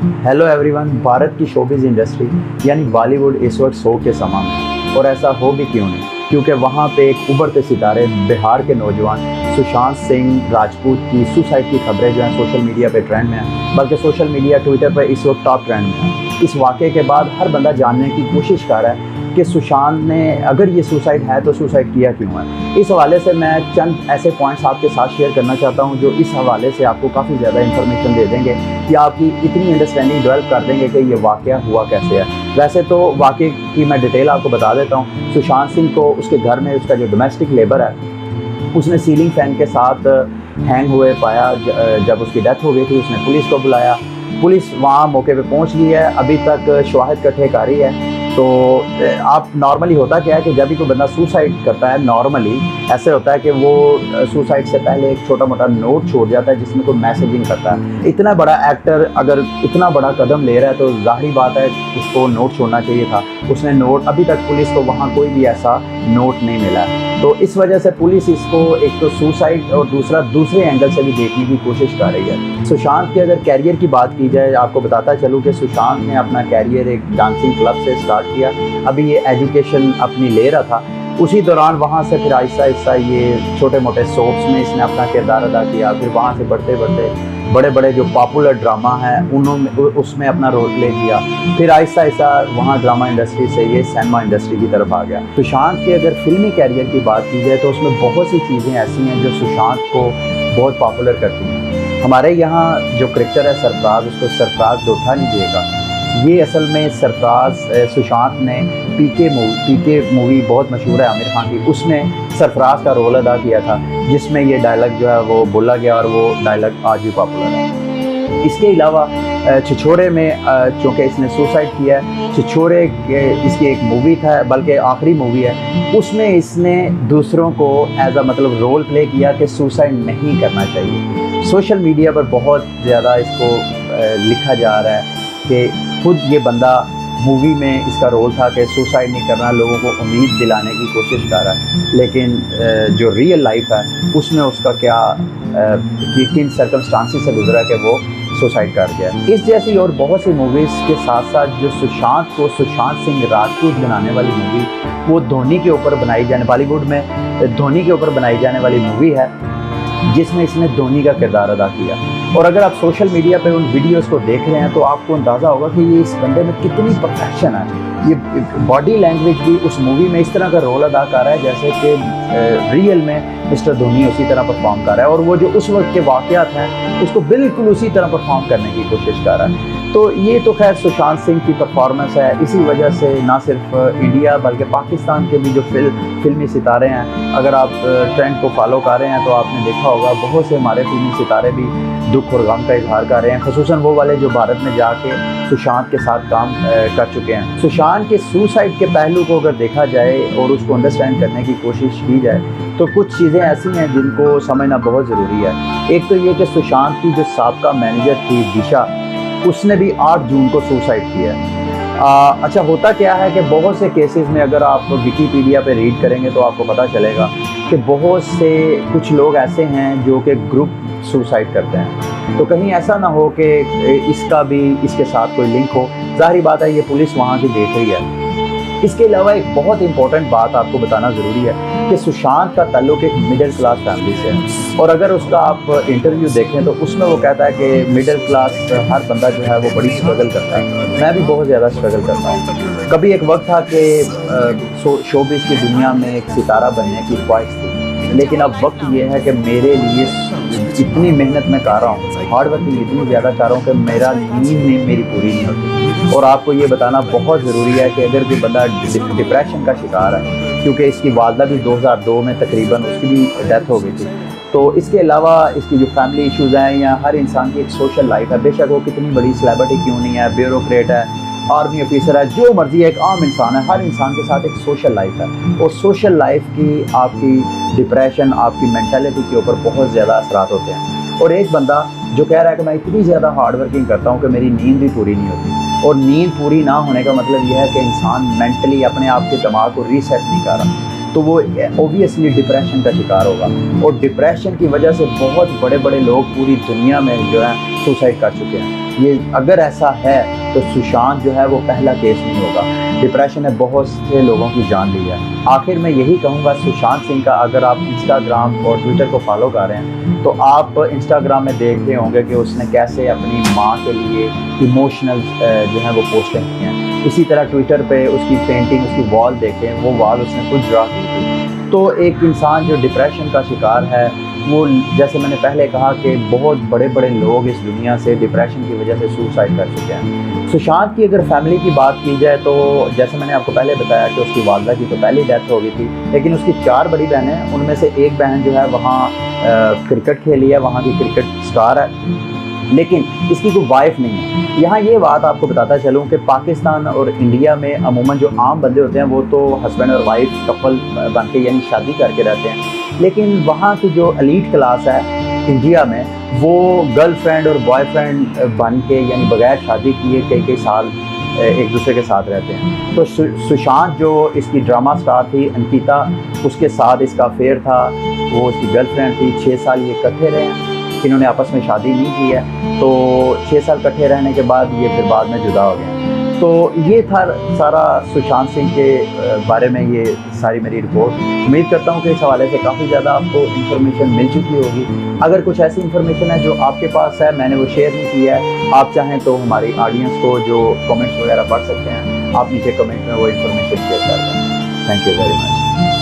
Hello everyone. Bharat की showbiz industry यानी बॉलीवुड इस वक्त शो के समा में, और ऐसा हो भी क्यों नहीं, क्योंकि वहाँ पे एक उभरते सितारे बिहार के नौजवान सुशांत सिंह राजपूत की सुसाइड की खबरें जो हैं सोशल मीडिया पे ट्रेंड में हैं, बल्कि सोशल मीडिया ट्विटर पर इस वक्त टॉप ट्रेंड में है। इस वाक़े के बाद हर बंदा जानने की कोशिश कर रहा है कि सुशांत ने, अगर ये सुसाइड है तो सुसाइड किया क्यों है। इस हवाले से मैं चंद ऐसे पॉइंट्स आपके साथ शेयर करना चाहता हूँ जो इस हवाले से आपको काफ़ी ज़्यादा इन्फॉर्मेशन दे देंगे कि आपकी इतनी अंडरस्टैंडिंग डेवलप कर देंगे कि ये वाक़या हुआ कैसे है। वैसे तो वाक़े की मैं डिटेल आपको बता देता हूँ। सुशांत सिंह को उसके घर में उसका जो डोमेस्टिक लेबर है उसने सीलिंग फ़ैन के साथ हैंग हुए पाया। जब उसकी डेथ हो गई थी उसने पुलिस को बुलाया। पुलिस वहाँ मौके पे पहुँच गई है, अभी तक शवाहिद इकट्ठे कर रही है। तो आप नॉर्मली होता क्या है कि जब भी कोई बंदा सुसाइड करता है, नॉर्मली ऐसे होता है कि वो सुसाइड से पहले एक छोटा मोटा नोट छोड़ जाता है जिसमें कोई मैसेजिंग करता है। इतना बड़ा एक्टर अगर इतना बड़ा कदम ले रहा है तो जाहिर बात है उसको नोट छोड़ना चाहिए था। उसने नोट, अभी तक पुलिस को वहाँ कोई भी ऐसा नोट नहीं मिला है। तो इस वजह से पुलिस इसको एक तो सुसाइड और दूसरे एंगल से भी देखने की कोशिश कर रही है। सुशांत के अगर कैरियर की बात की जाए, आपको बताता चलूँ कि सुशांत ने अपना कैरियर एक डांसिंग क्लब से स्टार्ट किया। अभी ये एजुकेशन अपनी ले रहा था, उसी दौरान वहाँ से फिर आहिस्ता आहिस्ता ये छोटे मोटे सोप्स में इसने अपना किरदार अदा किया। फिर वहाँ से बढ़ते बढ़ते बड़े बड़े जो पॉपुलर ड्रामा हैं उन्होंने उसमें अपना रोल प्ले किया। फिर आहिस्ता आहिस्ता वहाँ ड्रामा इंडस्ट्री से ये सिनेमा इंडस्ट्री की तरफ आ गया। सुशांत के अगर फिल्मी कैरियर की बात की जाए तो उसमें बहुत सी चीज़ें ऐसी हैं जो सुशांत को बहुत पॉपुलर करती हैं। हमारे यहाँ जो क्रिकेटर है सरफराज, उसको सरफराज धोखा नहीं देगा, ये असल में सरफराज सुशांत ने पीके मूवी बहुत मशहूर है आमिर खान की, उसमें सरफराज का रोल अदा किया था जिसमें ये डायलॉग जो है वो बोला गया और वो डायलॉग आज भी पॉपुलर है। इसके अलावा छिछोरे में चूँकि इसने सुसाइड किया है, छिछोरे इसकी एक मूवी था, बल्कि आखिरी मूवी है, उसमें इसने दूसरों को एज अ मतलब रोल प्ले किया कि सुसाइड नहीं करना चाहिए। सोशल मीडिया पर बहुत ज़्यादा इसको लिखा जा रहा है कि खुद ये बंदा मूवी में इसका रोल था कि सुसाइड नहीं करना, लोगों को उम्मीद दिलाने की कोशिश कर रहा है, लेकिन जो रियल लाइफ है उसमें उसका क्या किन सर्कमस्टांसिस से गुजरा कि वो सुसाइड कर गया। इस जैसी और बहुत सी मूवीज़ के साथ साथ जो सुशांत को सुशांत सिंह राजपूत बनाने वाली मूवी, वो धोनी के ऊपर बनाई जाने, बॉलीवुड में धोनी के ऊपर बनाई जाने वाली मूवी है जिसमें इसने धोनी का किरदार अदा किया। और अगर आप सोशल मीडिया पे उन वीडियोस को देख रहे हैं तो आपको अंदाज़ा होगा कि ये इस बंदे में कितनी परफेक्शन है। ये बॉडी लैंग्वेज भी उस मूवी में इस तरह का रोल अदा कर रहा है जैसे कि रियल में मिस्टर धोनी उसी तरह परफॉर्म कर रहा है, और वो जो उस वक्त के वाक़यात हैं उसको बिल्कुल उसी तरह परफॉर्म करने की कोशिश कर रहा है। तो ये तो खैर सुशांत सिंह की परफॉर्मेंस है। इसी वजह से ना सिर्फ इंडिया बल्कि पाकिस्तान के भी जो फिल्मी सितारे हैं, अगर आप ट्रेंड को फॉलो कर रहे हैं तो आपने देखा होगा बहुत से हमारे फिल्मी सितारे भी दुख और गम का इजहार कर रहे हैं, ख़ुसूसन वो वाले जो भारत में जाके सुशांत के साथ काम कर चुके हैं। सुशांत के सुसाइड के पहलू को अगर देखा जाए और उसको अंडरस्टैंड करने की कोशिश की जाए तो कुछ चीज़ें ऐसी हैं जिनको समझना बहुत ज़रूरी है। एक तो ये कि सुशांत की जो साबका मैनेजर थी दिशा, उसने भी 8 जून को सुसाइड किया। अच्छा, होता क्या है कि बहुत से केसेस में अगर आप विकीपीडिया पे रीड करेंगे तो आपको पता चलेगा कि बहुत से कुछ लोग ऐसे हैं जो कि ग्रुप सुसाइड करते हैं। तो कहीं ऐसा ना हो कि इसका भी इसके साथ कोई लिंक हो। जाहिर बात है ये पुलिस वहाँ की देख रही है। इसके अलावा एक बहुत इंपॉर्टेंट बात आपको बताना ज़रूरी है कि सुशांत का ताल्लुक एक मिडिल क्लास फैमिली से है, और अगर उसका आप इंटरव्यू देखें तो उसमें वो कहता है कि मिडिल क्लास हर बंदा जो है वो बड़ी स्ट्रगल करता है। मैं भी बहुत ज़्यादा स्ट्रगल करता हूँ। कभी एक वक्त था कि शोबिज़ की दुनिया में एक सितारा बनने की ख्वाहिश थी, लेकिन अब वक्त ये है कि मेरे लिए इतनी मेहनत मैं कर रहा हूँ, हार्ड वर्किंग इतनी ज़्यादा कर रहा हूँ कि मेरा नींद मेरी पूरी नहीं होती। और आपको ये बताना बहुत ज़रूरी है कि अगर कोई बंदा डिप्रेशन का शिकार है, क्योंकि इसकी वालदा भी 2002 में तकरीबन उसकी भी डेथ हो गई थी, तो इसके अलावा इसकी जो फैमिली इश्यूज़ हैं या हर इंसान की एक सोशल लाइफ है, बेशक वो कितनी बड़ी सेलिब्रिटी क्यों नहीं है, ब्यूरोक्रेट है, आर्मी ऑफिसर है, जो मर्जी है, एक आम इंसान है, हर इंसान के साथ एक सोशल लाइफ है। और सोशल लाइफ की आपकी डिप्रेशन, आपकी मेंटालिटी के ऊपर बहुत ज़्यादा असरात होते हैं। और एक बंदा जो कह रहा है कि मैं इतनी ज़्यादा हार्ड वर्किंग करता हूँ कि मेरी नींद भी पूरी नहीं होती, और नींद पूरी ना होने का मतलब यह है कि इंसान मेंटली अपने आप के दिमाग को रीसेट नहीं कर रहा। तो तो वो ओबियसली डिप्रेशन का शिकार होगा, और डिप्रेशन की वजह से बहुत बड़े बड़े लोग पूरी दुनिया में जो है सुसाइड कर चुके हैं। ये अगर ऐसा है तो सुशांत जो है वो पहला केस नहीं होगा। डिप्रेशन ने बहुत से लोगों की जान ली है। आखिर में यही कहूँगा, सुशांत सिंह का अगर आप इंस्टाग्राम और ट्विटर को फॉलो कर रहे हैं तो आप इंस्टाग्राम में देख रहे होंगे कि उसने कैसे अपनी माँ के लिए इमोशनल जो है वो पोस्टें की हैं। इसी तरह ट्विटर पे उसकी पेंटिंग, उसकी वॉल देखें, वो वॉल उसने खुद ड्रा की थी। तो एक इंसान जो डिप्रेशन का शिकार है, वो जैसे मैंने पहले कहा कि बहुत बड़े बड़े लोग इस दुनिया से डिप्रेशन की वजह से सुसाइड कर चुके हैं। सुशांत की अगर फैमिली की बात की जाए तो जैसे मैंने आपको पहले बताया कि उसकी वालदा की तो पहले डेथ हो गई थी, लेकिन उसकी 4 बड़ी बहनें हैं। उनमें से एक बहन जो है वहाँ क्रिकेट खेली है, वहाँ की क्रिकेट स्टार है, लेकिन इसकी कोई वाइफ नहीं है। यहाँ ये बात आपको बताता चलूँ कि पाकिस्तान और इंडिया में अमूमन जो आम बंदे होते हैं वो तो हस्बैंड और वाइफ कपल बन के यानी शादी करके रहते हैं, लेकिन वहाँ की जो एलीट क्लास है इंडिया में, वो गर्लफ्रेंड और बॉयफ्रेंड बन के यानी बगैर शादी किए कई कई साल एक दूसरे के साथ रहते हैं। तो सुशांत जो इसकी ड्रामा स्टार थी अंकिता, उसके साथ इसका अफेयर था, वो इसकी गर्लफ्रेंड थी। 6 साल ये इकट्ठे रहे, इन्होंने आपस में शादी नहीं की है। तो 6 साल इकट्ठे रहने के बाद ये फिर बाद में जुदा हो गए। तो ये था सारा सुशांत सिंह के बारे में ये सारी मेरी रिपोर्ट। उम्मीद करता हूँ कि इस हवाले से काफ़ी ज़्यादा आपको इन्फॉर्मेशन मिल चुकी होगी। अगर कुछ ऐसी इन्फॉर्मेशन है जो आपके पास है, मैंने वो शेयर नहीं की है, आप चाहें तो हमारी ऑडियंस को जो कमेंट्स वगैरह पढ़ सकते हैं, आप नीचे कमेंट में वो इन्फॉर्मेशन शेयर कर दें। Thank you very much.